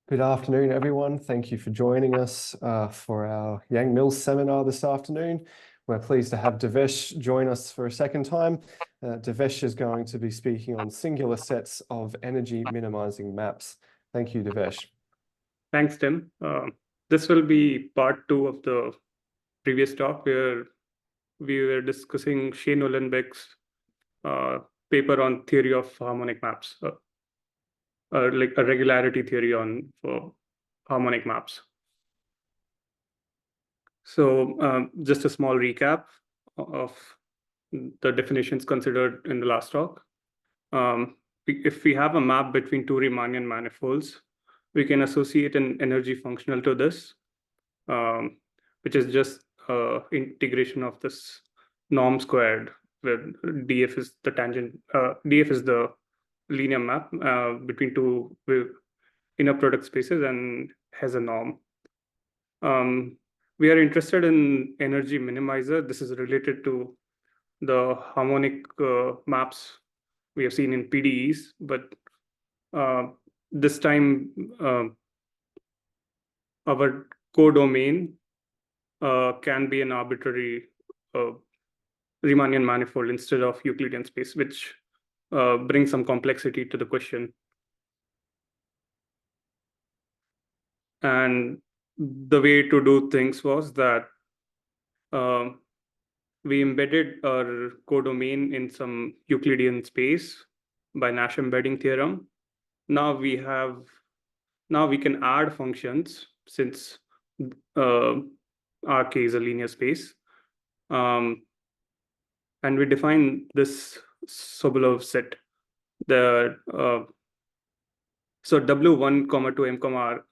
Good afternoon, everyone. Thank you for joining us for our Yang Mills seminar this afternoon. We're pleased to have Devesh join us for a second time. Devesh is going to be speaking on singular sets of energy minimizing maps. Thank you, Devesh. Thanks, Tim. This will be part 2 of the previous talk where we were discussing Schoen-Uhlenbeck's paper on theory of harmonic maps, like a regularity theory for harmonic maps. So just a small recap of the definitions considered in the last talk. If we have a map between two Riemannian manifolds, we can associate an energy functional to this, which is just integration of this norm squared, where df is the tangent, df is the linear map between two inner product spaces and has a norm. We are interested in energy minimizer. This is related to the harmonic maps we have seen in PDEs, but this time our codomain can be an arbitrary Riemannian manifold instead of Euclidean space, which brings some complexity to the question. And the way to do things was that we embedded our codomain in some Euclidean space by Nash embedding theorem. Now we can add functions since Rk is a linear space. And we define this Sobolev set. So W1, 2, M,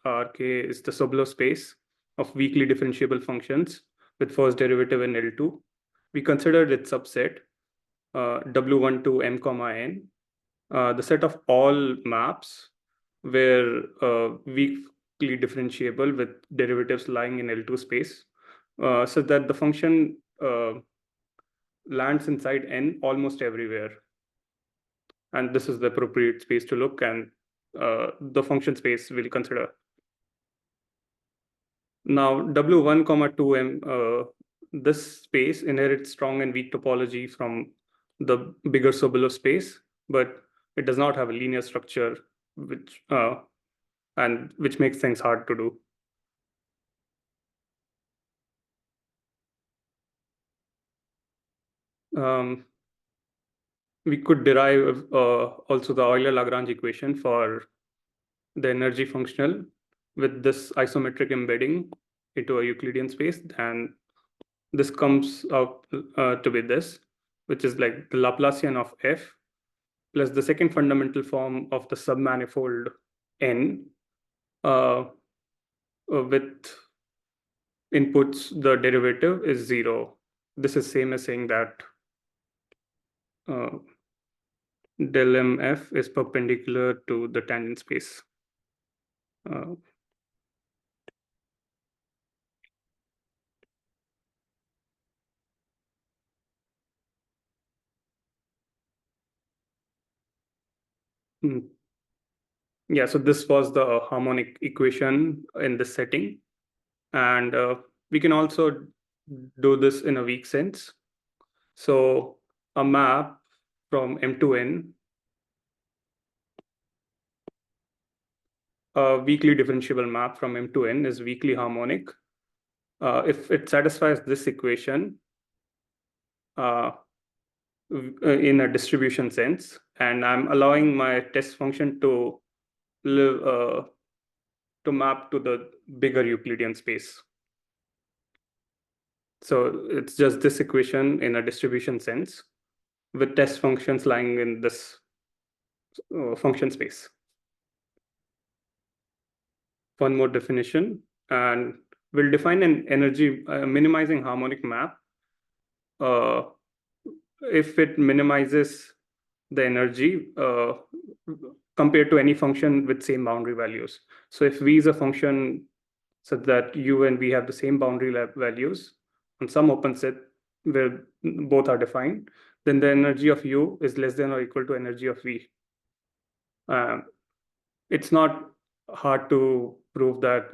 Rk is the Sobolev space of weakly differentiable functions with first derivative in L2. We considered its subset W1 to M, N, the set of all maps where weakly differentiable with derivatives lying in L2 space, so that the function lands inside N almost everywhere. And this is the appropriate space to look, and the function space we'll consider. Now, W1, 2, M, this space inherits strong and weak topology from the bigger Sobolev space, but it does not have a linear structure, which makes things hard to do. We could derive also the Euler-Lagrange equation for the energy functional with this isometric embedding into a Euclidean space, and this comes out to be this, which is like the Laplacian of f plus the second fundamental form of the submanifold n with inputs the derivative is 0. This is same as saying that del mf is perpendicular to the tangent space. Yeah, so this was the harmonic equation in this setting. And we can also do this in a weak sense. So a map from M to N, a weakly differentiable map from M to N is weakly harmonic if it satisfies this equation in a distribution sense, and I'm allowing my test function to live to map to the bigger Euclidean space. So it's just this equation in a distribution sense with test functions lying in this function space. One more definition, and we'll define an energy minimizing harmonic map if it minimizes the energy compared to any function with same boundary values. So if V is a function such that U and V have the same boundary values on some open set where both are defined, then the energy of U is less than or equal to energy of V. It's not hard to prove that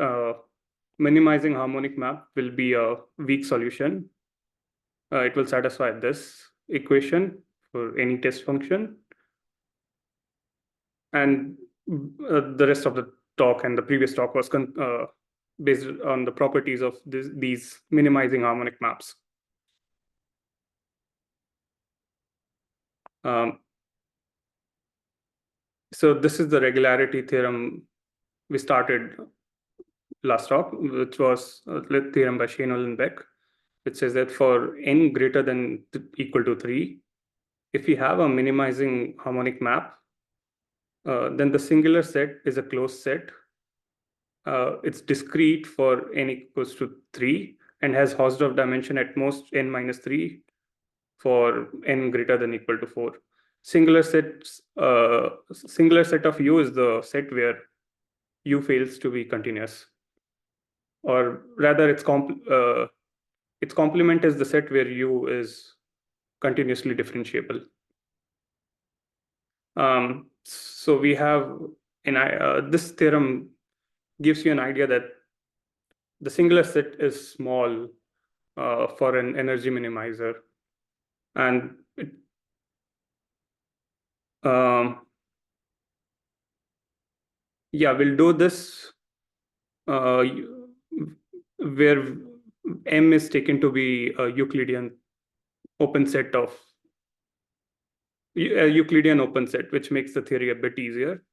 minimizing harmonic map will be a weak solution. It will satisfy this equation for any test function. And the rest of the talk and the previous talk was based on the properties of these minimizing harmonic maps. So this is the regularity theorem we started last talk, which was a theorem by Schoen-Uhlenbeck, which says that for n greater than equal to 3, if we have a minimizing harmonic map, then the singular set is a closed set. It's discrete for n equals to 3 and has Hausdorff dimension at most n minus 3 for n greater than equal to 4. Singular set of U is the set where U fails to be continuous, or rather its complement is the set where U is continuously differentiable. So we have this theorem gives you an idea that the singular set is small for an energy minimizer, and yeah, we'll do this where M is taken to be a Euclidean open set, which makes the theory a bit easier.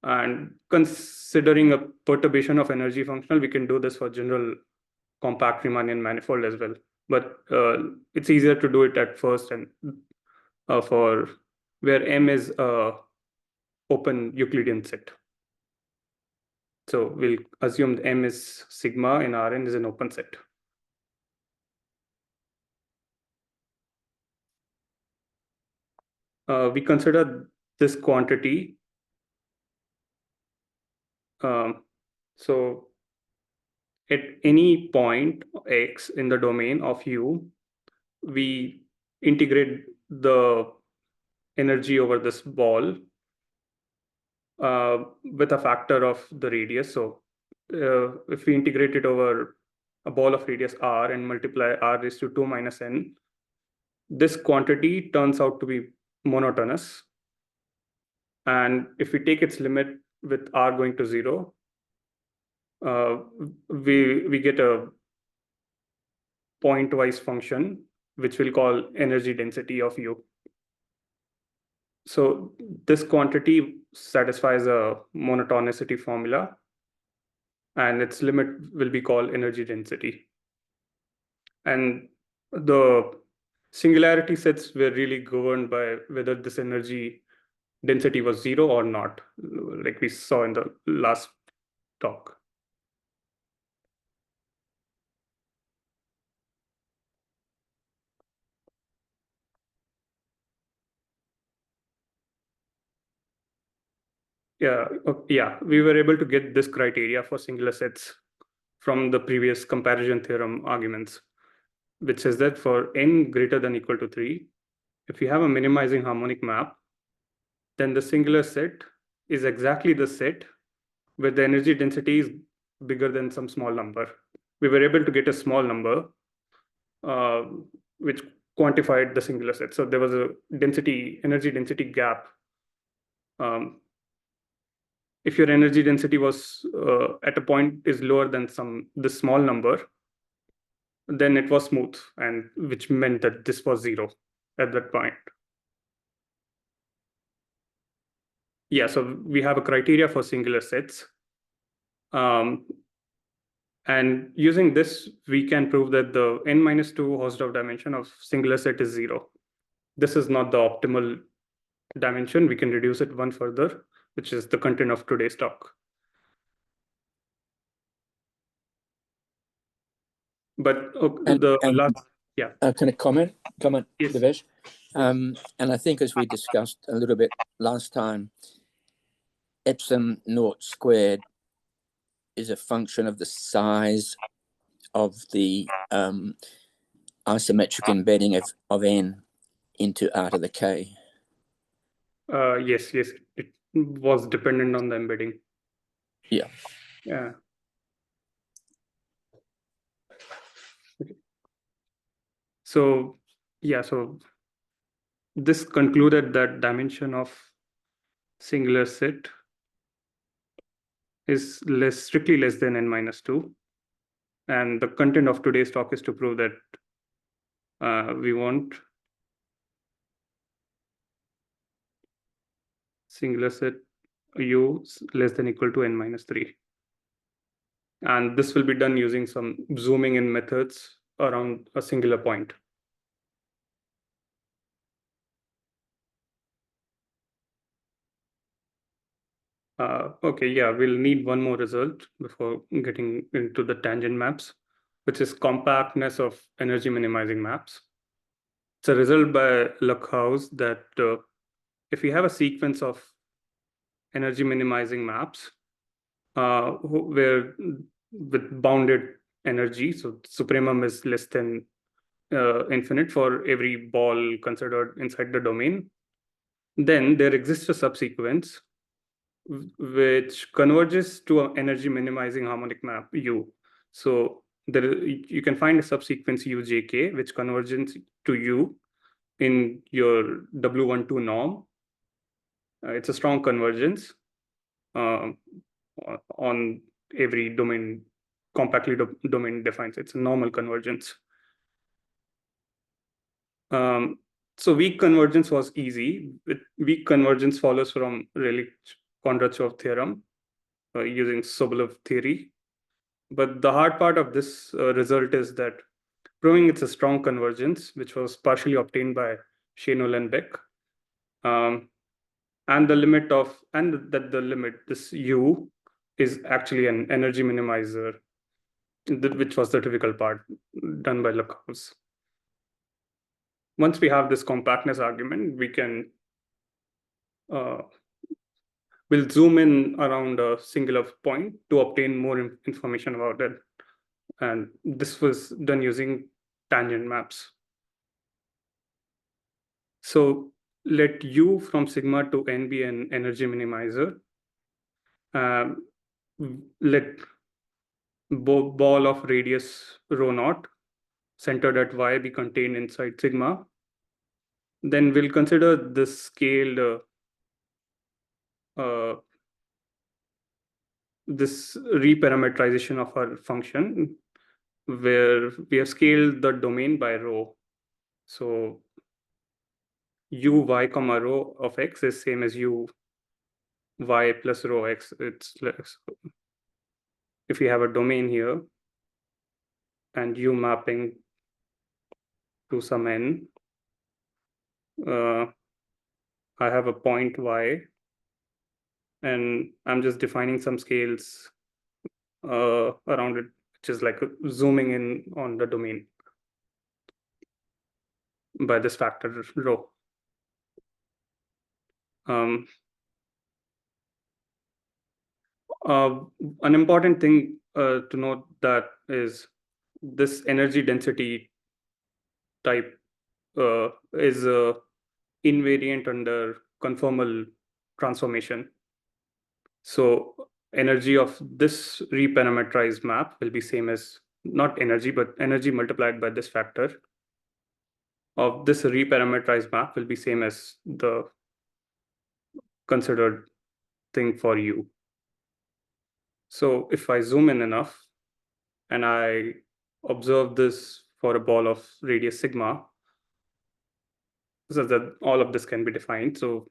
And considering a perturbation of energy functional, we can do this for general compact Riemannian manifold as well. But it's easier to do it at first, and for where M is a open Euclidean set. So we'll assume M is sigma and Rn is an open set. We consider this quantity. So at any point x in the domain of U, we integrate the energy over this ball with a factor of the radius. So if we integrate it over a ball of radius r and multiply r raised to 2 minus n, this quantity turns out to be monotonous. And if we take its limit with r going to 0, we get a pointwise function, which we'll call energy density of U. So this quantity satisfies a monotonicity formula, and its limit will be called energy density. And the singularity sets were really governed by whether this energy density was 0 or not, like we saw in the last talk. Yeah, we were able to get this criteria for singular sets from the previous comparison theorem arguments, which says that for n greater than equal to 3, if you have a minimizing harmonic map, then the singular set is exactly the set where the energy density is bigger than some small number. We were able to get a small number which quantified the singular set. So there was a energy density gap. If your energy density was at a point is lower than this small number, then it was smooth, and which meant that this was 0 at that point. Yeah, so we have a criteria for singular sets. And using this, we can prove that the n minus 2 Hausdorff dimension of singular set is 0. This is not the optimal dimension. We can reduce it one further, which is the content of today's talk. But can I comment, yes. Devesh? And I think, as we discussed a little bit last time, epsilon naught squared is a function of the size of the isometric embedding of n into r to the k. Yes, it was dependent on the embedding. Yeah. Yeah. Okay. So yeah, so this concluded that dimension of singular set is strictly less than n-2. And the content of today's talk is to prove that we want singular set U less than equal to n-3. And this will be done using some zooming in methods around a singular point. Okay, yeah, we'll need one more result before getting into the tangent maps, which is compactness of energy minimizing maps. It's a result by Hausdorff that if we have a sequence of energy minimizing maps where with bounded energy, so supremum is less than infinite for every ball considered inside the domain, then there exists a subsequence which converges to an energy minimizing harmonic map U. So you can find a subsequence UJK which converges to U in your W12 norm. It's a strong convergence on every domain, compactly domain defines. It's a normal convergence. So weak convergence was easy. Weak convergence follows from Rayleigh-Kondratyov theorem using Sobolev theory. But the hard part of this result is that proving it's a strong convergence, which was partially obtained by Schoen-Uhlenbeck, and the limit of, and that the limit, this U, is actually an energy minimizer, which was the difficult part done by Hausdorff. Once we have this compactness argument, we can we'll zoom in around a singular point to obtain more information about it. And this was done using tangent maps. So let U from sigma to n be an energy minimizer. Let ball of radius rho naught centered at y be contained inside sigma. Then we'll consider this scaled this reparametrization of our function where we have scaled the domain by rho. So u y comma rho of x is same as u y plus rho x. It's less. If we have a domain here and u mapping to some n, I have a point y, and I'm just defining some scales around it, which is like zooming in on the domain by this factor rho. An important thing to note that is this energy density type is invariant under conformal transformation. So energy of this reparametrized map will be same as, not energy, but energy multiplied by this factor of this reparametrized map will be same as the considered thing for U. So if I zoom in enough and I observe this for a ball of radius sigma, so that all of this can be defined. So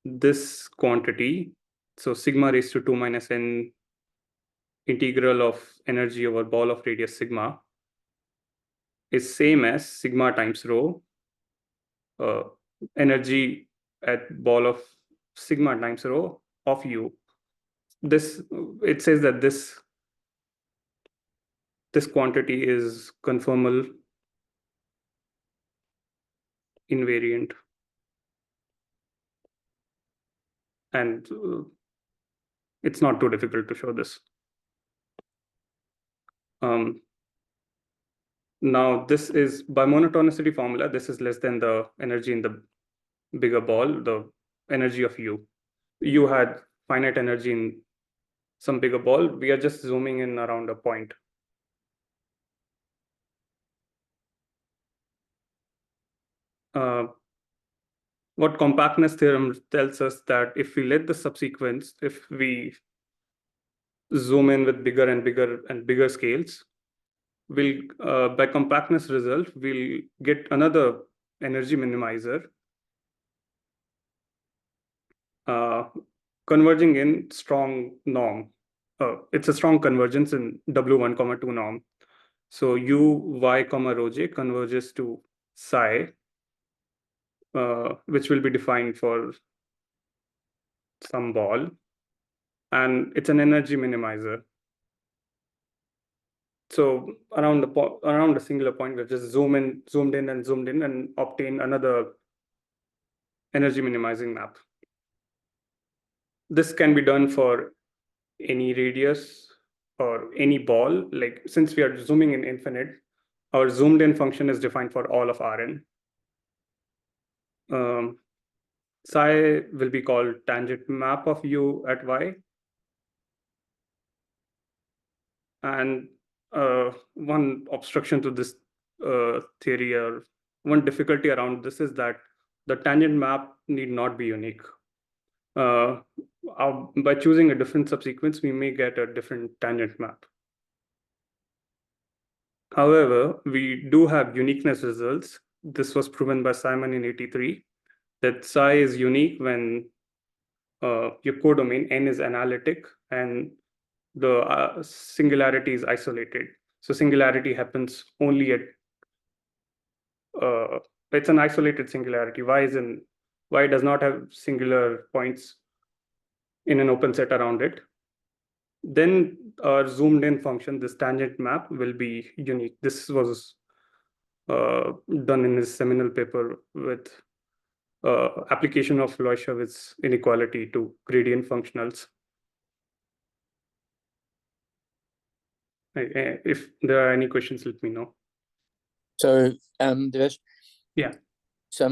this quantity, so sigma raised to 2 minus n integral of energy over ball of radius sigma is same as sigma times rho energy at ball of sigma times rho of U. This, it says that this quantity is conformal invariant, and it's not too difficult to show this. Now this is by monotonicity formula, this is less than the energy in the bigger ball, the energy of U. You had finite energy in some bigger ball. We are just zooming in around a point. What compactness theorem tells us that if we let the subsequence, if we zoom in with bigger and bigger scales, we'll by compactness result, we'll get another energy minimizer converging in strong norm. It's a strong convergence in W1, 2 norm. So U, Y, rho J converges to psi, which will be defined for some ball. And it's an energy minimizer. So around a singular point, we've just zoomed in and obtain another energy minimizing map. This can be done for any radius or any ball. Like, since we are zooming in infinite, our zoomed in function is defined for all of Rn. Psi will be called tangent map of U at Y. And one obstruction to this theory, or one difficulty around this, is that the tangent map need not be unique. By choosing a different subsequence, we may get a different tangent map. However, we do have uniqueness results. This was proven by Simon in '83, that psi is unique when your codomain N is analytic and the singularity is isolated. So singularity happens only at, it's an isolated singularity. Y does not have singular points in an open set around it. Then our zoomed in function, this tangent map, will be unique. This was done in his seminal paper with application of Loishowitz's inequality to gradient functionals. If there are any questions, let me know. So, Devesh? Yeah. So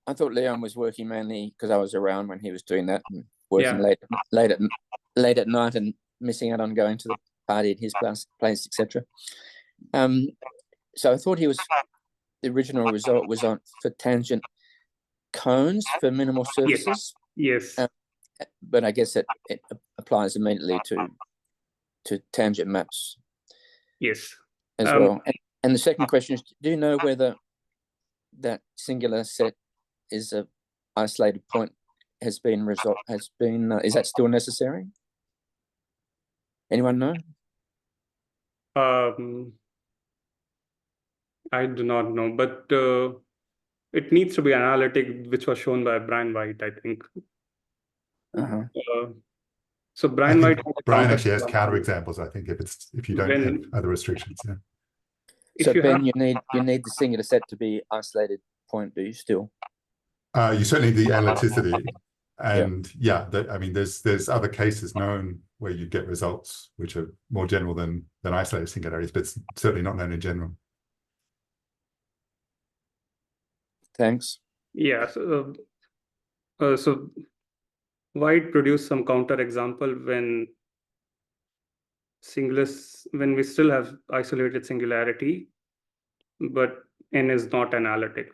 I thought Leon was working mainly because I was around when he was doing that, and working late at night and missing out on going to the party at his place, etc. So I thought the original result was for tangent cones for minimal surfaces. Yes. But I guess it applies immediately to tangent maps. Yes. As well. And the second question is, do you know whether that singular set is a isolated point is that still necessary? Anyone know? I do not know, but it needs to be analytic, which was shown by Brian White, I think. So Brian White actually has counterexamples, I think, if you don't have other restrictions. Yeah. So Ben, you need the singular set to be isolated point, do you still? You certainly need the analyticity. And I mean, there's other cases known where you get results which are more general than isolated singularities, but it's certainly not known in general. Thanks. Yeah. So White produced some counterexample when we still have isolated singularity, but N is not analytic.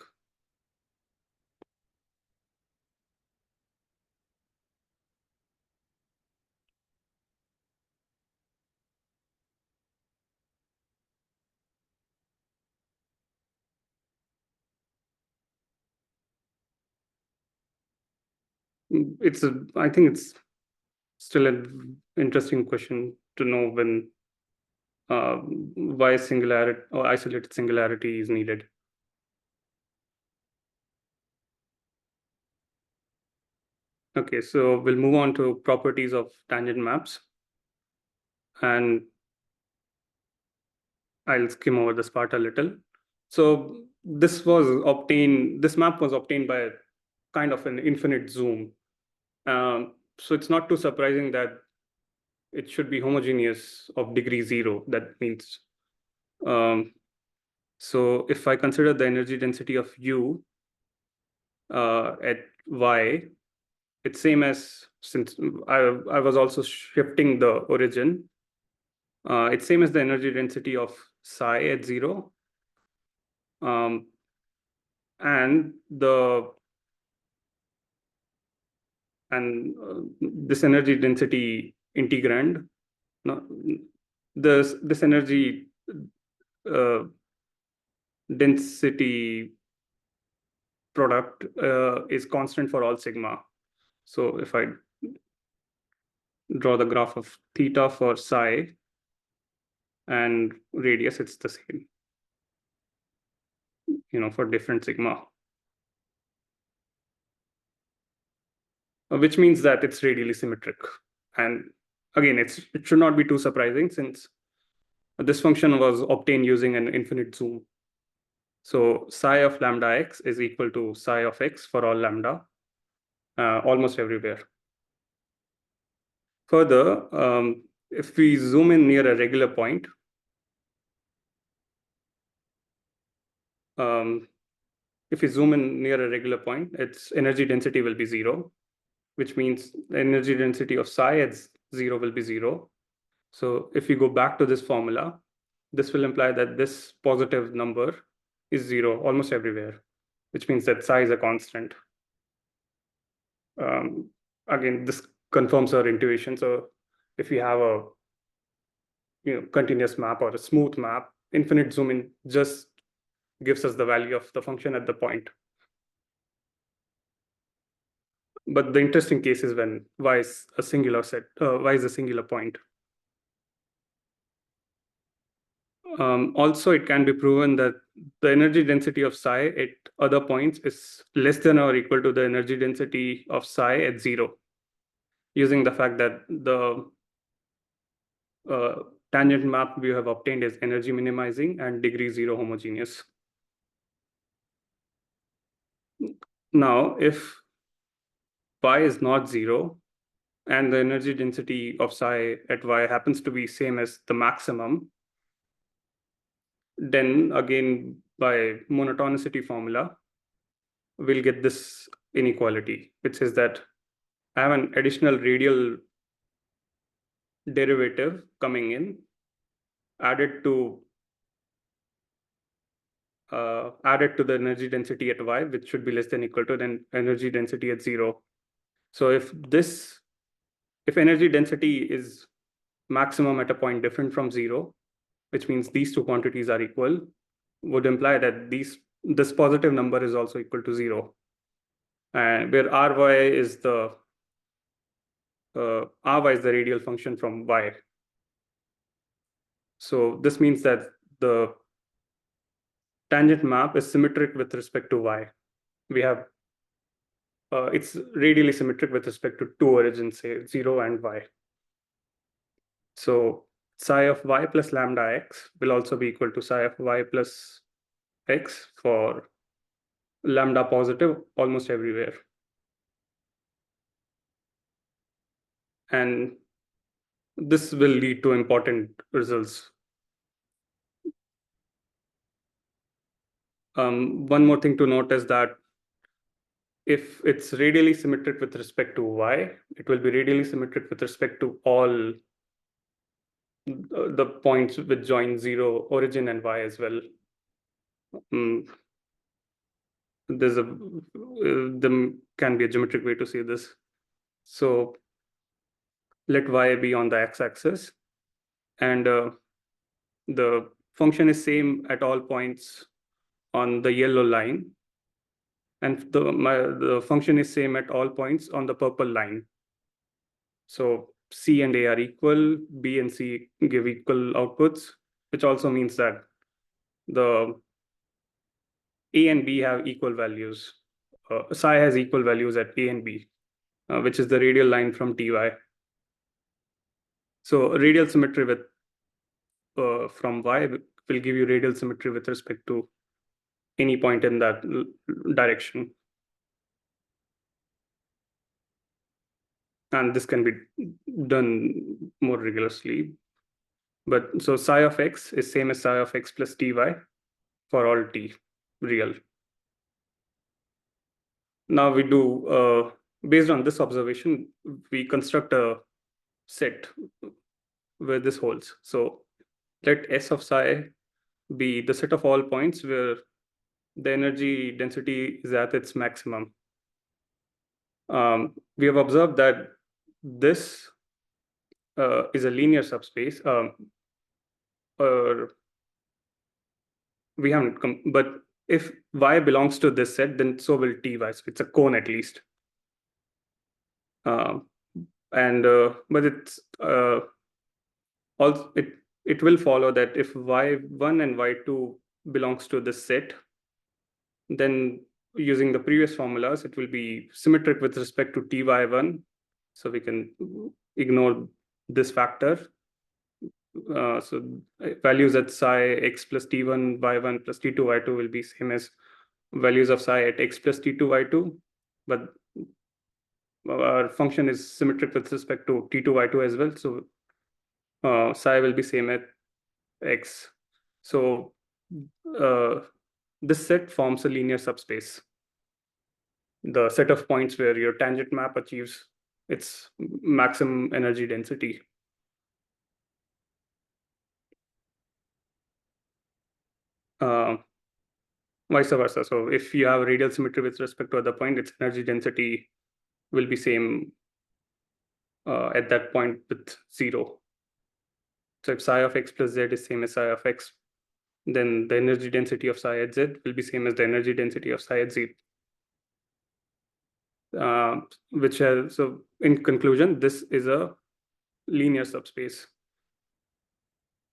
I think it's still an interesting question to know when why singularity or isolated singularity is needed. Okay, so we'll move on to properties of tangent maps, and I'll skim over this part a little. So this map was obtained by kind of an infinite zoom. So it's not too surprising that it should be homogeneous of degree 0. That means, so if I consider the energy density of U at Y, it's same as, since I was also shifting the origin, it's same as the energy density of psi at 0. And this energy density integrand, no, this energy density product is constant for all sigma. So if I draw the graph of theta for psi and radius, it's the same, for different sigma. Which means that it's radially symmetric. And again, it should not be too surprising, since this function was obtained using an infinite zoom. So psi of lambda x is equal to psi of x for all lambda, almost everywhere. Further, if we zoom in near a regular point, its energy density will be 0, which means the energy density of psi at 0 will be 0. So if we go back to this formula, this will imply that this positive number is 0 almost everywhere, which means that psi is a constant. Again, this confirms our intuition. So if we have a continuous map or a smooth map, infinite zoom in just gives us the value of the function at the point. But the interesting case is when y is a singular point. Also, it can be proven that the energy density of psi at other points is less than or equal to the energy density of psi at 0, using the fact that the tangent map we have obtained is energy minimizing and degree 0 homogeneous. Now, if y is not 0 and the energy density of psi at y happens to be same as the maximum, then again, by monotonicity formula, we'll get this inequality, which is that I have an additional radial derivative coming in, added to the energy density at y, which should be less than equal to the energy density at 0. So if energy density is maximum at a point different from 0, which means these two quantities are equal, would imply that this positive number is also equal to 0, where ry is the radial function from y. So this means that the tangent map is symmetric with respect to y. We have it's radially symmetric with respect to two origins, say 0 and y. So psi of y plus lambda x will also be equal to psi of y plus x for lambda positive almost everywhere. And this will lead to important results. One more thing to note is that if it's radially symmetric with respect to y, it will be radially symmetric with respect to all the points which join 0 origin and y as well. There can be a geometric way to see this. So let y be on the x-axis, and the function is same at all points on the yellow line, and the function is same at all points on the purple line. So C and A are equal, B and C give equal outputs, which also means that the A and B have equal values. Psi has equal values at A and B, which is the radial line from Ty. So radial symmetry with from Y will give you radial symmetry with respect to any point in that direction. And this can be done more rigorously. But so psi of x is same as psi of x plus ty for all t real. Now we do based on this observation, we construct a set where this holds. So let S of psi be the set of all points where the energy density is at its maximum. We have observed that this is a linear subspace, or we haven't but if Y belongs to this set, then so will Ty. So it's a cone at least. But it's also it will follow that if Y1 and Y2 belongs to this set, then using the previous formulas, it will be symmetric with respect to Ty1. So we can ignore this factor. So values at psi x plus T1 y1 plus T2 y2 will be same as values of psi at x plus T2 y2, but our function is symmetric with respect to T2 y2 as well. So psi will be same at x. So this set forms a linear subspace, the set of points where your tangent map achieves its maximum energy density. Vice versa. So if you have radial symmetry with respect to other point, its energy density will be same at that point with 0. So if psi of x plus z is same as psi of x, then the energy density of psi at z will be same as the energy density of psi at z. So in conclusion, this is a linear subspace,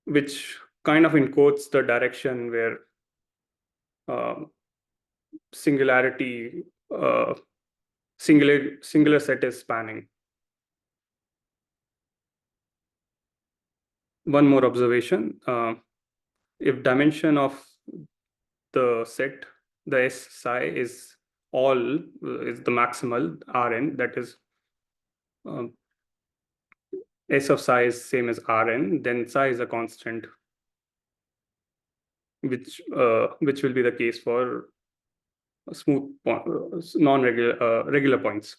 which kind of encodes the direction where singular set is spanning. One more observation: if dimension of the set, the S psi is the maximal Rn, that is S of psi is same as Rn, then psi is a constant, which will be the case for smooth non-regular regular points.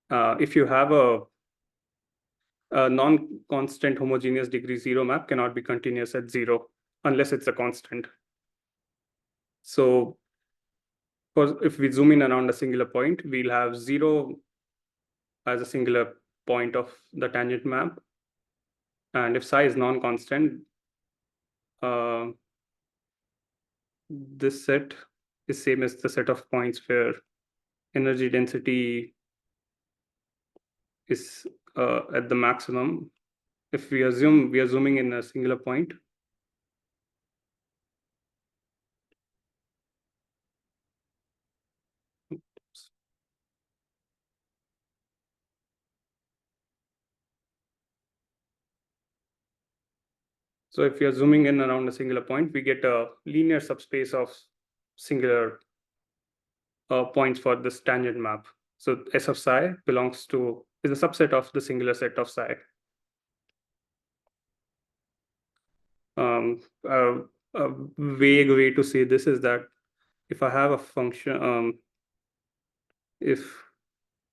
If you have a non-constant homogeneous degree 0 map, cannot be continuous at 0 unless it's a constant. So if we zoom in around a singular point, we'll have 0 as a singular point of the tangent map. And if psi is non-constant, this set is same as the set of points where energy density is at the maximum. If we assume we are zooming in a singular point, so if we are zooming in around a singular point, we get a linear subspace of singular points for this tangent map. So S of psi is a subset of the singular set of psi. A vague way to say this is that if I have a function, if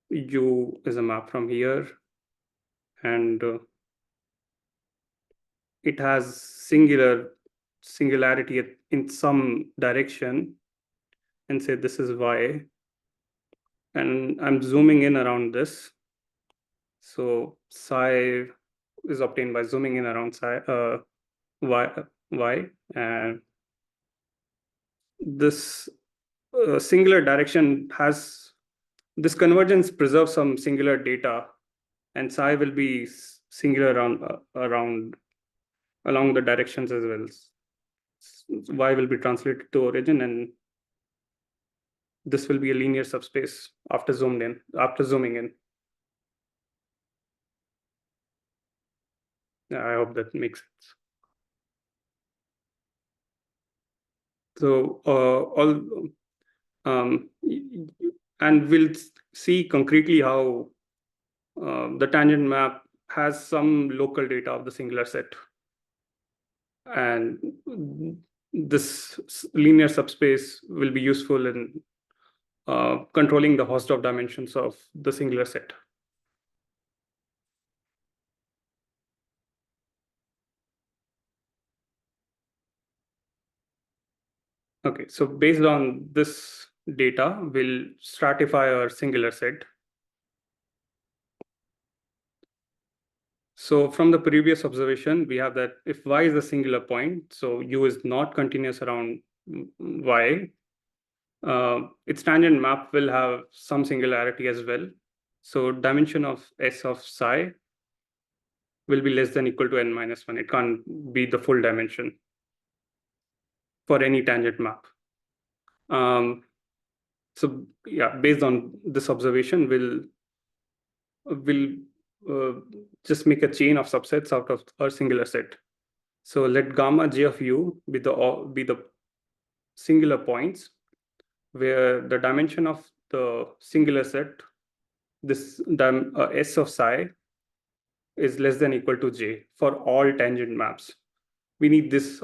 U is a map from here, and it has singularity in some direction, and say this is Y, and I'm zooming in around this. So psi is obtained by zooming in around psi Y, and this singular direction has this convergence preserves some singular data, and psi will be singular along the directions as well. Y will be translated to origin, and this will be a linear subspace after zooming in. I hope that makes sense. So and we'll see concretely how the tangent map has some local data of the singular set, and this linear subspace will be useful in controlling the Hausdorff dimensions of the singular set. Okay, so based on this data, we'll stratify our singular set. So from the previous observation, we have that if y is a singular point, so u is not continuous around y, its tangent map will have some singularity as well. So dimension of S of psi will be less than equal to n minus 1. It can't be the full dimension for any tangent map. So yeah, based on this observation, we'll just make a chain of subsets out of our singular set. So let gamma j of u be the singular points where the dimension of the singular set, this S of psi, is less than equal to j for all tangent maps. We need this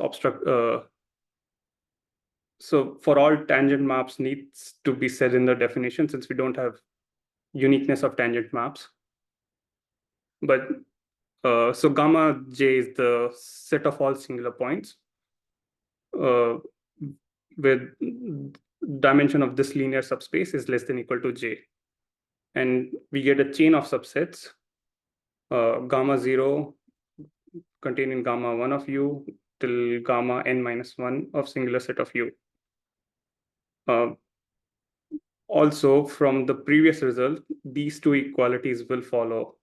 so for all tangent maps needs to be said in the definition since we don't have uniqueness of tangent maps. But so gamma j is the set of all singular points with dimension of this linear subspace is less than equal to j. And we get a chain of subsets, gamma 0 containing gamma 1 of u till gamma n minus 1 of singular set of u. Also, from the previous result, these two equalities will follow.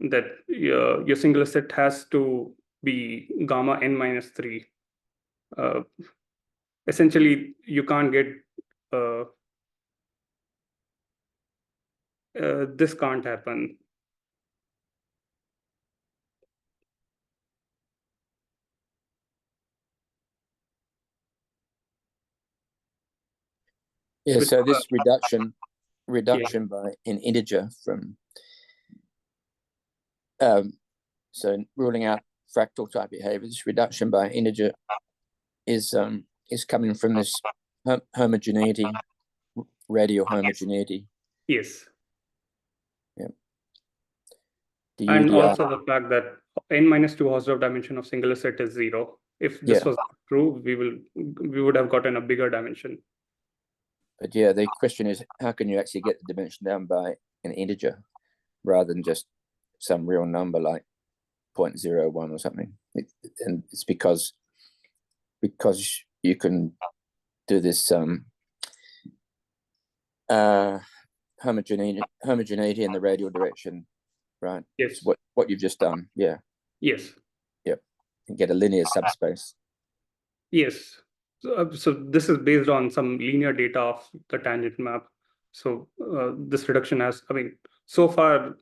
That your singular set has to be gamma n minus 3. Essentially, you can't get this can't happen. Yeah, With- so this reduction by an integer from so ruling out fractal type behavior, this reduction by an integer is coming from this homogeneity, radial homogeneity. Yes. Yeah. And also the fact that n minus 2 Hausdorff dimension of singular set is 0. If this was true, we would have gotten a bigger dimension. But yeah, the question is, how can you actually get the dimension down by an integer rather than just some real number like 0.01 or something? And it's because you can do this homogeneity in the radial direction, right? Yes. It's what you've just done. Yeah. Yes. Yep. And get a linear subspace. Yes. So this is based on some linear data of the tangent map. So this reduction has, I mean, so far,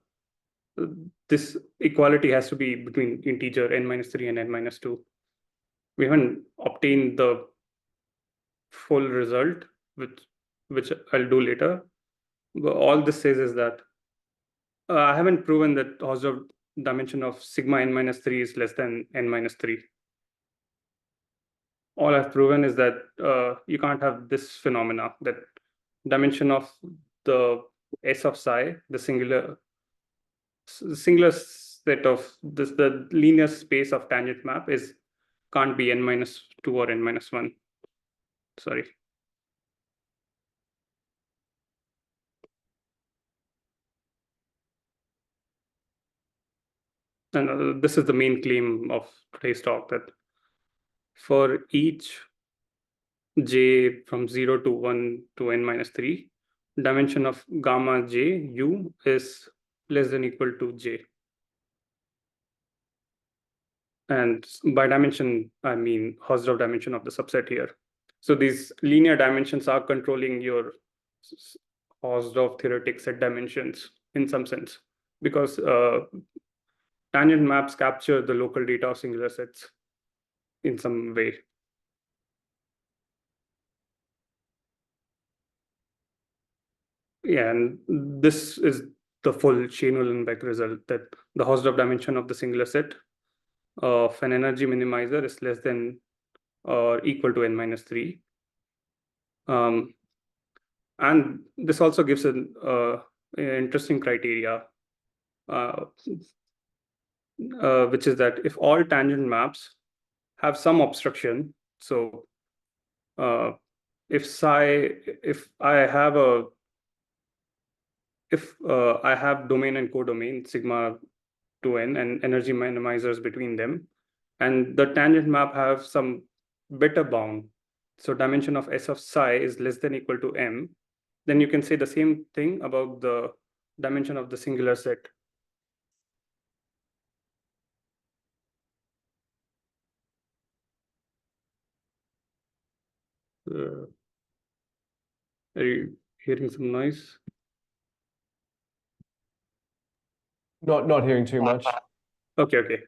this equality has to be between integer n minus 3 and n minus 2. We haven't obtained the full result, which I'll do later. But all this says is that I haven't proven that Hausdorff dimension of sigma n minus 3 is less than n minus 3. All I've proven is that you can't have this phenomena, that dimension of the S of psi, the singular set of this, the linear space of tangent map can't be n minus 2 or n minus 1. Sorry. And this is the main claim of today's talk, that for each j from 0 to 1 to n minus 3, dimension of gamma j u is less than equal to j. And by dimension, I mean Hausdorff dimension of the subset here. So these linear dimensions are controlling your Hausdorff theoretic set dimensions in some sense, because tangent maps capture the local data of singular sets in some way. Yeah, and this is the full Schoen-Uhlenbeck result, that the Hausdorff dimension of the singular set of an energy minimizer is less than or equal to n minus 3. And this also gives an interesting criteria, which is that if all tangent maps have some obstruction, so if I have domain and codomain sigma 2n and energy minimizers between them, and the tangent map have some better bound, so dimension of S of psi is less than equal to m, then you can say the same thing about the dimension of the singular set. Are you hearing some noise? Not hearing too much. Okay.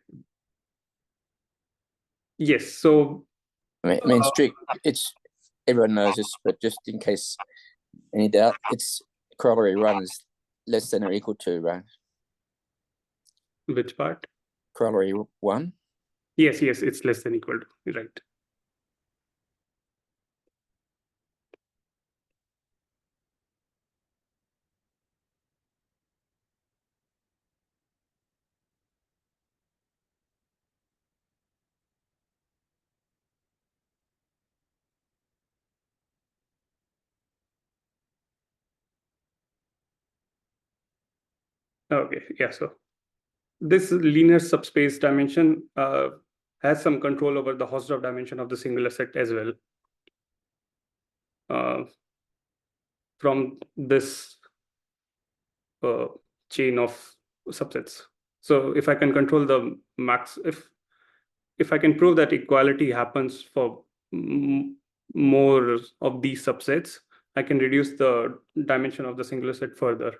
Yes, so I mean, strict. It's everyone knows this, but just in case any doubt, it's corollary 1 is less than or equal to, right? which part? Corollary 1. Yes, it's less than equal to, right. Okay, yeah, so this linear subspace dimension has some control over the Hausdorff dimension of the singular set as well. From this chain of subsets. So if I can control the max, if I can prove that equality happens for more of these subsets, I can reduce the dimension of the singular set further.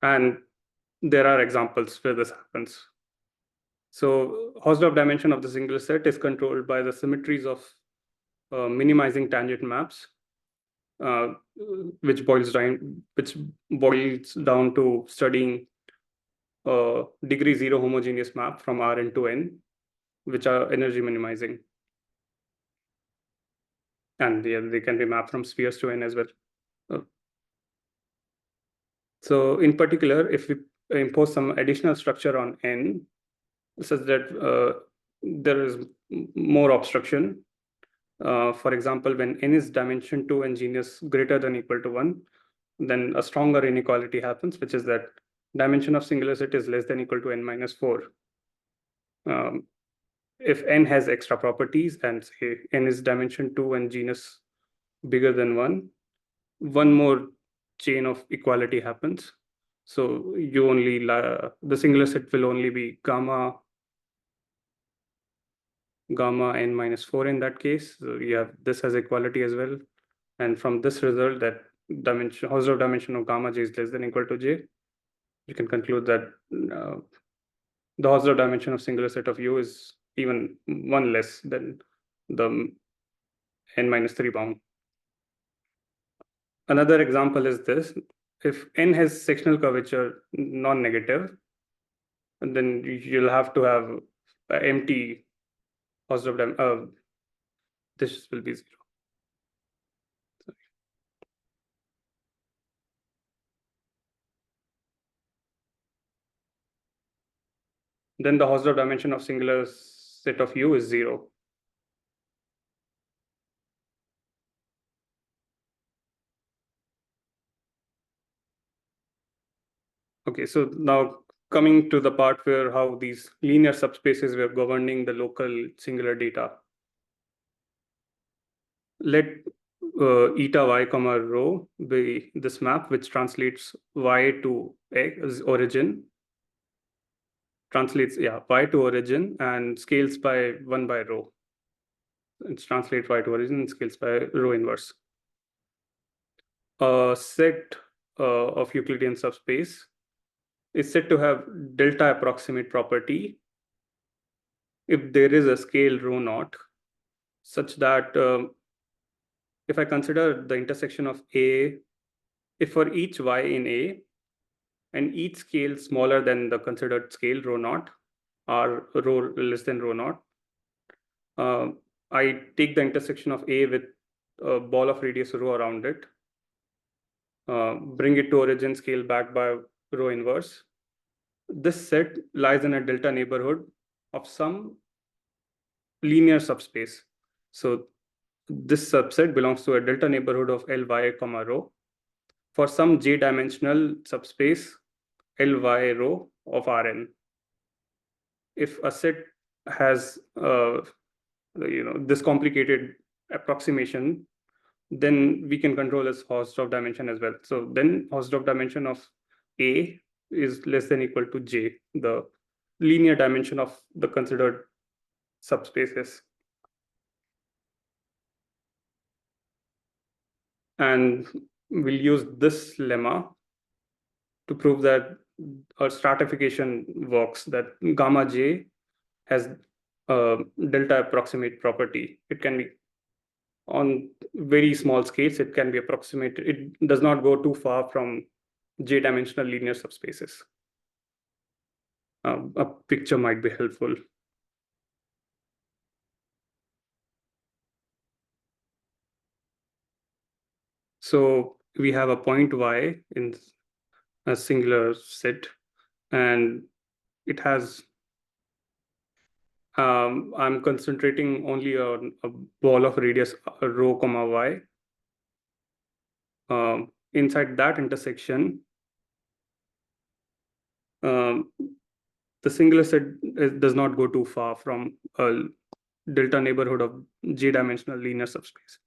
And there are examples where this happens. So Hausdorff dimension of the singular set is controlled by the symmetries of minimizing tangent maps, which boils down to studying degree 0 homogeneous map from Rn to N, which are energy minimizing. And they can be mapped from spheres to N as well. So in particular, if we impose some additional structure on N, such that there is more obstruction, for example, when N is dimension 2 and genus greater than equal to 1, then a stronger inequality happens, which is that dimension of singular set is less than equal to N minus 4. If N has extra properties and say N is dimension 2 and genus bigger than 1, one more chain of equality happens. So you only the singular set will only be gamma N minus 4 in that case. So you have this as equality as well. And from this result, that Hausdorff dimension of gamma j is less than equal to j, you can conclude that the Hausdorff dimension of singular set of U is even 1 less than the N minus 3 bound. Another example is this: if N has sectional curvature non-negative, then you'll have to have empty Hausdorff this will be 0. Then the Hausdorff dimension of singular set of U is 0. Okay, so now coming to the part where how these linear subspaces were governing the local singular data. Let eta y comma rho be this map which translates y to x origin, y to origin and scales by 1 by rho. It translates y to origin and scales by rho inverse. A set of Euclidean subspace is said to have delta approximate property if there is a scale rho naught, such that if I consider the intersection of A, if for each y in A and each scale smaller than the considered scale rho naught or rho less than rho naught, I take the intersection of A with a ball of radius rho around it, bring it to origin, scale back by rho inverse. This set lies in a delta neighborhood of some linear subspace. So this subset belongs to a delta neighborhood of Ly, rho for some j-dimensional subspace Ly rho of Rn. If a set has this complicated approximation, then we can control its Hausdorff dimension as well. So then Hausdorff dimension of A is less than equal to J, the linear dimension of the considered subspaces. And we'll use this lemma to prove that our stratification works, that gamma J has a delta approximate property. It can be on very small scales, it can be approximated. It does not go too far from j-dimensional linear subspaces. A picture might be helpful. So we have a point Y in a singular set, and it has, I'm concentrating only on a ball of radius rho comma Y. Inside that intersection, the singular set does not go too far from a delta neighborhood of j-dimensional linear subspace.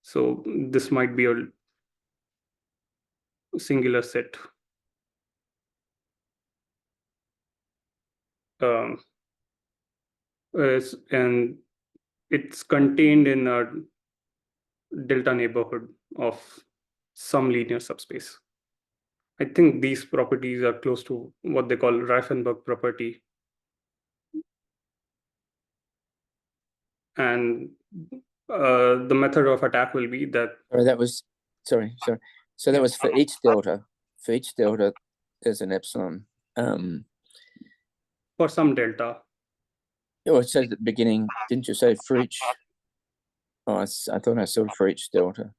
So this might be a singular set. And it's contained in a delta neighborhood of some linear subspace. I think these properties are close to what they call Reifenberg property. And the method of attack will be that. Sorry. So that was for each delta. For each delta, there's an epsilon. For some delta. Oh, it says at the beginning, didn't you say for each? Oh, I thought I saw for each delta.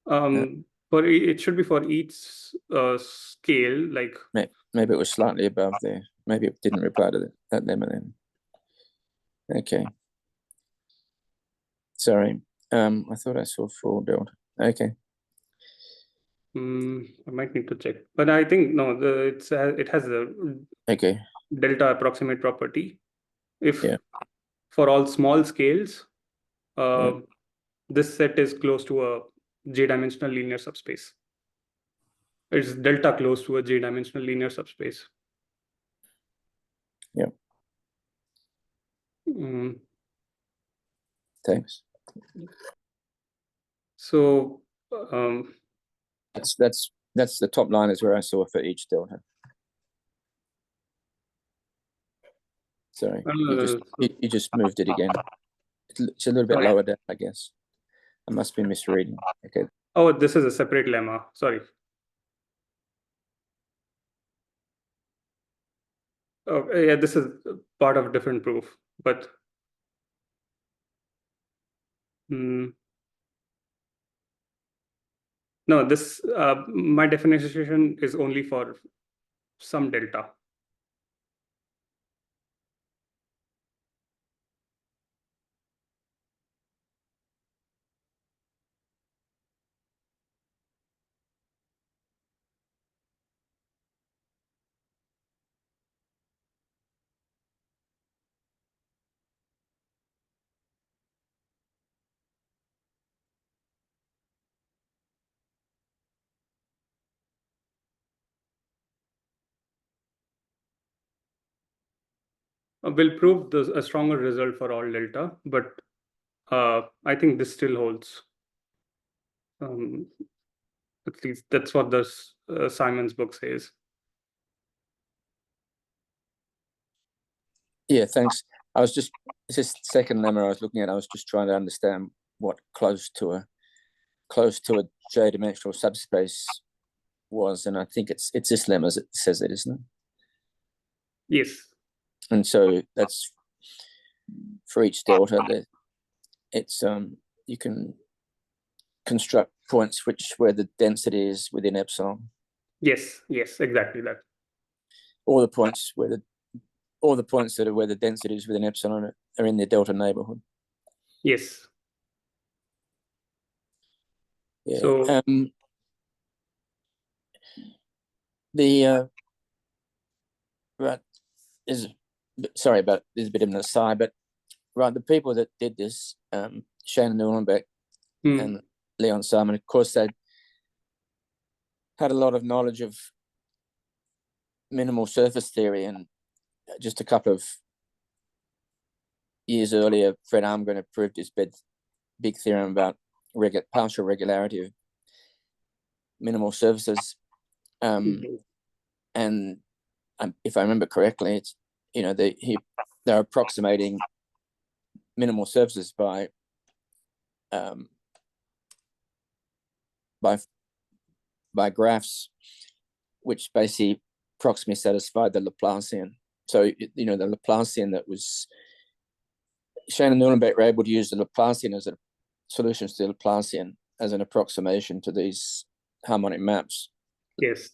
But it should be for each scale, like. Maybe it was slightly above there. Maybe it didn't reply to that lemma then. Okay. Sorry. I thought I saw for all delta. Okay. I might need to check, but I think no. It has a delta approximate property. If for all small scales, this set is close to a j-dimensional linear subspace. It's delta close to a j-dimensional linear subspace. Yeah. Thanks. So that's the top line is where I saw for each delta. Sorry, you just moved it again. It's a little bit lower down, I guess. I must be misreading. Okay. Oh, this is a separate lemma. Sorry. Oh, yeah, this is part of a different proof, but no, this my definition is only for some delta. We'll prove a stronger result for all delta, but I think this still holds. At least that's what the Simon's book says. Yeah, thanks. It's this second lemma I was looking at. I was just trying to understand what close to a j-dimensional subspace was, and I think it's this lemma as it says it, isn't it? Yes. And so that's for each delta that it's you can construct points where the density is within epsilon. Yes, exactly that. All the points where the density is within epsilon are in the delta neighborhood. Yes. Yeah. So right is sorry, but there's a bit of an aside, but right, the people that did this, Schoen-Uhlenbeck and Leon Simon, of course, they had a lot of knowledge of minimal surface theory, and just a couple of years earlier, Fred Armgren had proved his big theorem about partial regularity of minimal surfaces. And if I remember correctly, it's, you know, they're approximating minimal surfaces by graphs which basically approximately satisfied the Laplacian. So, you know, the Laplacian that was Schoen and Uhlenbeck were able to use the Laplacian as a solutions to the Laplacian as an approximation to these harmonic maps. yes.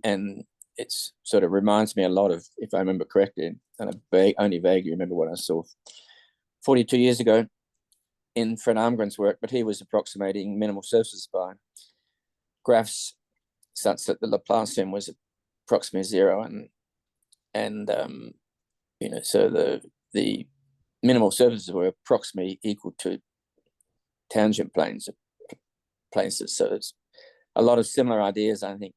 And it's sort of reminds me a lot of, if I remember correctly, and I only vaguely remember what I saw 42 years ago in Fred Armgren's work, but he was approximating minimal surfaces by graphs such that the Laplacian was approximately zero, and you know, so the minimal surfaces were approximately equal to tangent planes of places. So it's a lot of similar ideas, I think,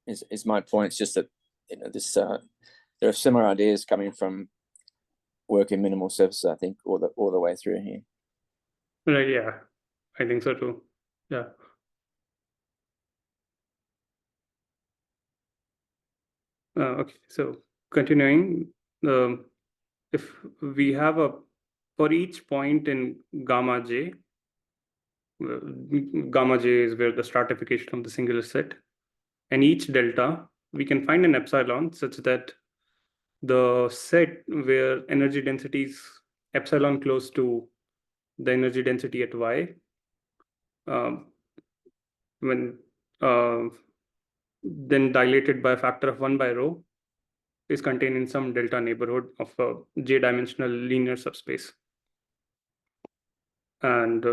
is my point. It's just that, you know, this there are similar ideas coming from work in minimal surfaces, I think, all the way through here. Right, yeah, I think so too. Yeah. Okay, so continuing, if we have for each point in gamma j is where the stratification of the singular set, and each delta, we can find an epsilon such that the set where energy density is epsilon close to the energy density at y, when then dilated by a factor of 1 by rho, is contained in some delta neighborhood of a j-dimensional linear subspace. And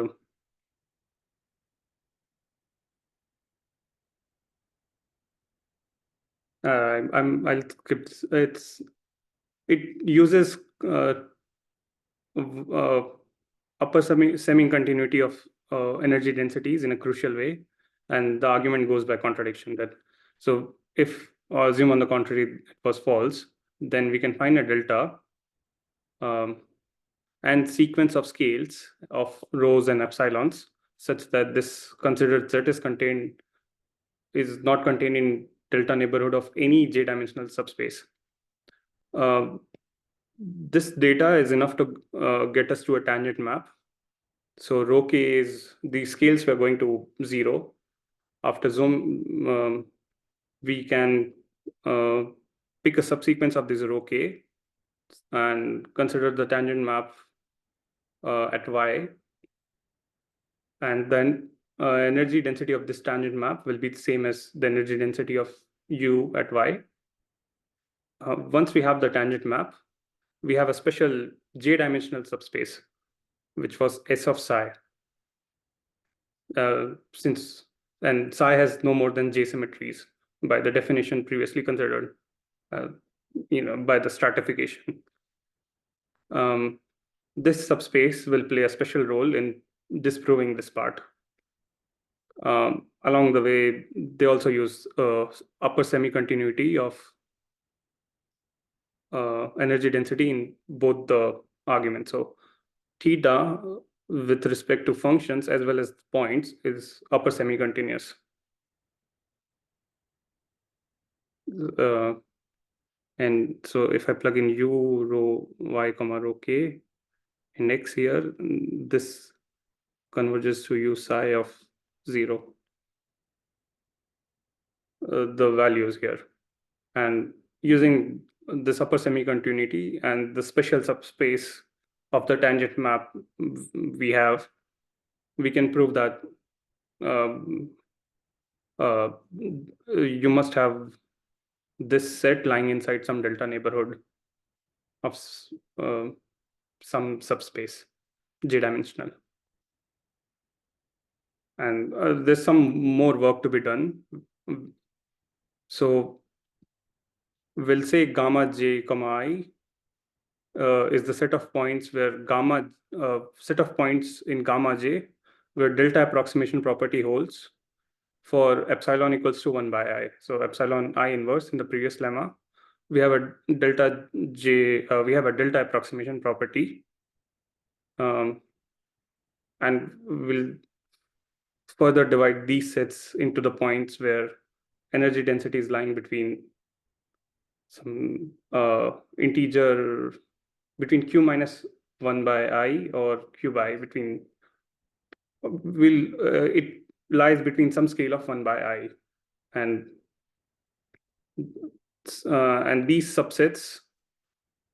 I'll skip this. It uses upper semi-continuity of energy densities in a crucial way, and the argument goes by contradiction. That so if assume on the contrary it was false, then we can find a delta and sequence of scales of rhos and epsilons such that this considered set is not contained in delta neighborhood of any j-dimensional subspace. This data is enough to get us to a tangent map. So rho k is, these scales were going to 0. After zoom, we can pick a subsequence of this rho k and consider the tangent map at y. And then energy density of this tangent map will be the same as the energy density of u at y. Once we have the tangent map, we have a special j-dimensional subspace, which was S of psi. And psi has no more than j symmetries by the definition previously considered, by the stratification. This subspace will play a special role in disproving this part. Along the way, they also use upper semi-continuity of energy density in both the arguments. So theta with respect to functions as well as points is upper semi-continuous. And so if I plug in u rho y comma rho k in x here, this converges to u psi of 0. The values here, and using this upper semi-continuity and the special subspace of the tangent map we have, we can prove that you must have this set lying inside some delta neighborhood of some subspace, J-dimensional. And there's some more work to be done. So we'll say gamma j comma I is the set of points where set of points in gamma j where delta approximation property holds for epsilon equals to 1 by I. So epsilon I inverse in the previous lemma, we have a delta j, we have a delta approximation property, and we'll further divide these sets into the points where energy density is lying between some integer between q minus 1 by I or q by between it lies between some scale of 1 by I, and these subsets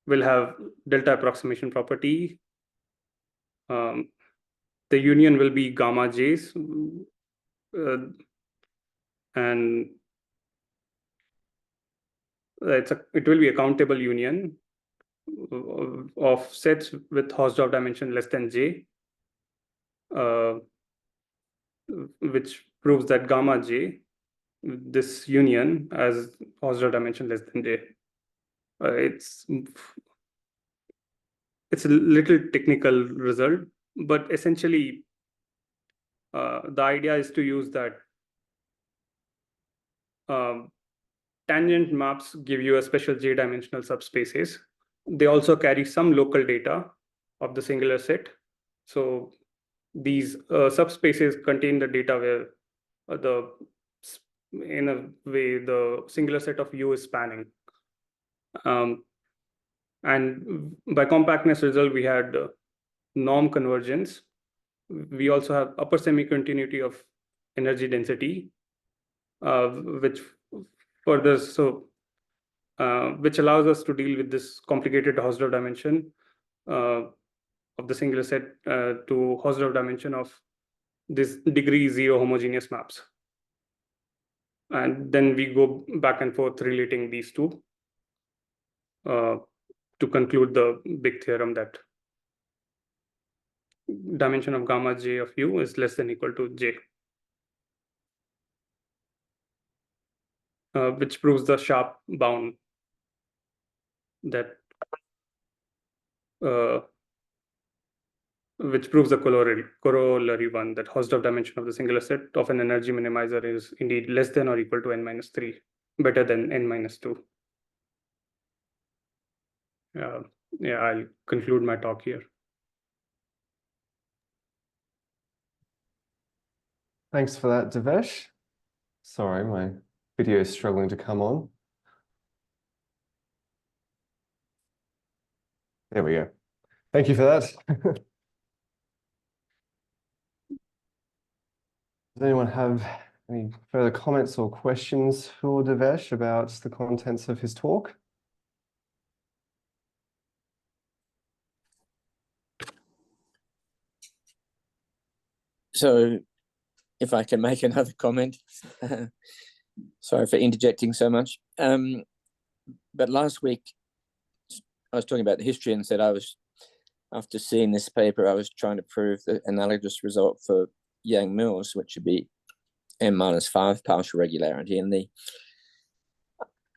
will have delta approximation property. The union will be gamma j's, and it will be a countable union of sets with Hausdorff dimension less than j, which proves that gamma j, this union, has Hausdorff dimension less than j. It's a little technical result, but essentially the idea is to use that tangent maps give you a special j-dimensional subspaces. They also carry some local data of the singular set. So these subspaces contain the data where in a way the singular set of U is spanning. And by compactness result, we had norm convergence. We also have upper semi-continuity of energy density, which which allows us to deal with this complicated Hausdorff dimension of the singular set to Hausdorff dimension of this degree 0 homogeneous maps. And then we go back and forth relating these two to conclude the big theorem that dimension of gamma j of U is less than equal to j, which proves the sharp bound that which proves the corollary one, that Hausdorff dimension of the singular set of an energy minimizer is indeed less than or equal to n-3, better than n-2. Yeah, I'll conclude my talk here. Thanks for that, Devesh. Sorry, my video is struggling to come on. There we go. Thank you for that. Does anyone have any further comments or questions for Devesh about the contents of his talk? So if I can make another comment, sorry for interjecting so much. But last week, I was talking about the history and said after seeing this paper, I was trying to prove the analogous result for Yang-Mills, which would be n-5 partial regularity. And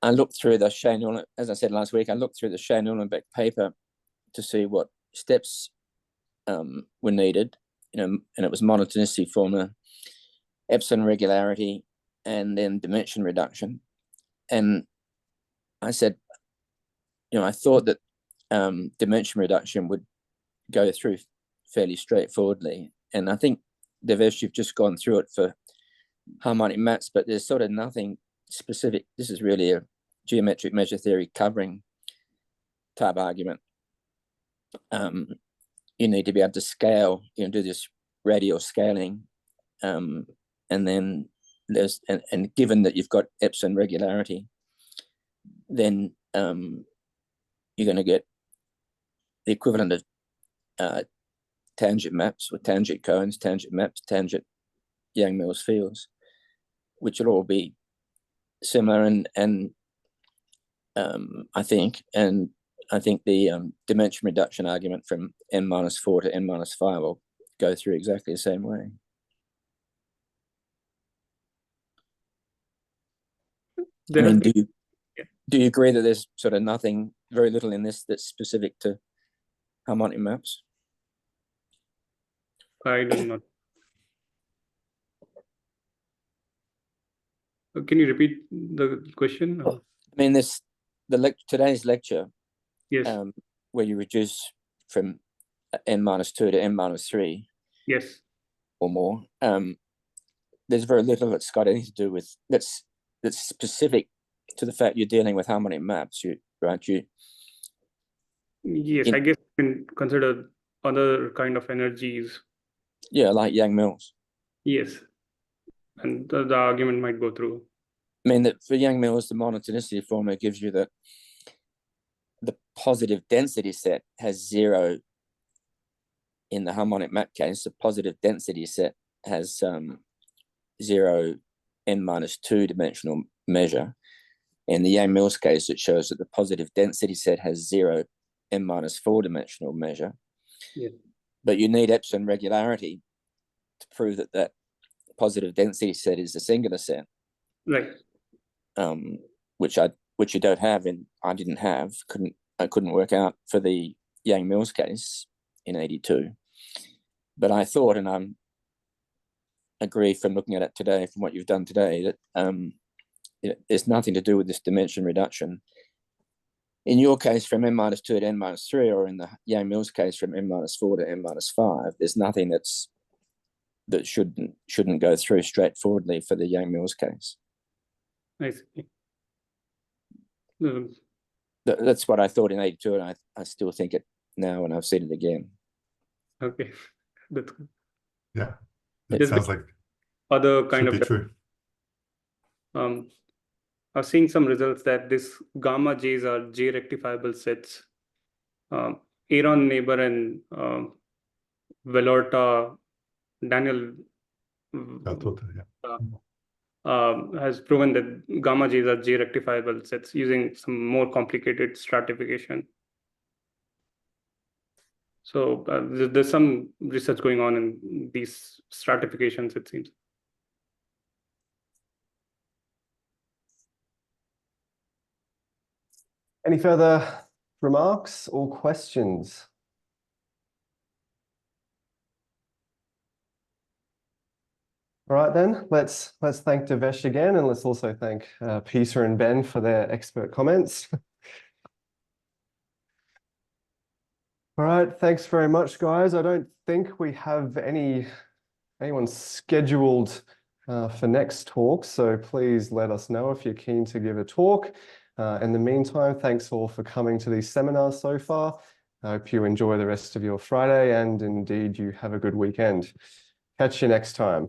I looked through the Schoen-Uhlenbeck, as I said last week, I looked through the Schoen-Uhlenbeck paper to see what steps were needed, and it was monotonicity formula, epsilon regularity, and then dimension reduction. And I said, I thought that dimension reduction would go through fairly straightforwardly. And I think, Devesh, you've just gone through it for harmonic maps, but there's sort of nothing specific. This is really a geometric measure theory covering type argument. You need to be able to scale, do this radial scaling. And then and given that you've got epsilon regularity, then you're going to get the equivalent of tangent maps with tangent cones, tangent maps, tangent Yang-Mills fields, which will all be similar and I think the dimension reduction argument from n-4 to n-5 will go through exactly the same way. I mean, do you agree that there's sort of nothing, very little in this that's specific to harmonic maps? I do not. Can you repeat the question? I mean, today's lecture, Yes. where you reduce from n-2 to n-3, Yes. or more, there's very little that's got anything to do with that's specific to the fact you're dealing with harmonic maps, right? Yes, I guess you can consider other kind of energies. Yeah, like Yang-Mills. Yes, and the argument might go through. I mean, that for Yang-Mills, the monotonicity formula gives you that the positive density set has 0 in the harmonic map case. The positive density set has 0 n-2 dimensional measure. In the Yang-Mills case, it shows that the positive density set has 0 n-4 dimensional measure. Yeah. But you need epsilon regularity to prove that that positive density set is a singular set. Right. Which you don't have, and I didn't have. I couldn't work out for the Yang-Mills case in 82. But I thought, and I agree from looking at it today, from what you've done today, that there's nothing to do with this dimension reduction. In your case, from n-2 to n-3, or in the Yang-Mills case, from n-4 to n-5, there's nothing that shouldn't go through straightforwardly for the Yang-Mills case. I see. That's what I thought in 82, and I still think it now, and I've seen it again. Okay, that's good. Yeah, it sounds like other kind should of be true. I've seen some results that this gamma J's are J rectifiable sets. Aaron Neighbor and Velorta, Daniel has proven that gamma J's are J rectifiable sets using some more complicated stratification. So there's some research going on in these stratifications, it seems. Any further remarks or questions? All right, then let's thank Devesh again, and let's also thank Peter and Ben for their expert comments. All right, thanks very much, guys. I don't think we have anyone scheduled for next talk, so please let us know if you're keen to give a talk. In the meantime, thanks all for coming to these seminars so far. I hope you enjoy the rest of your Friday, and indeed you have a good weekend. Catch you next time.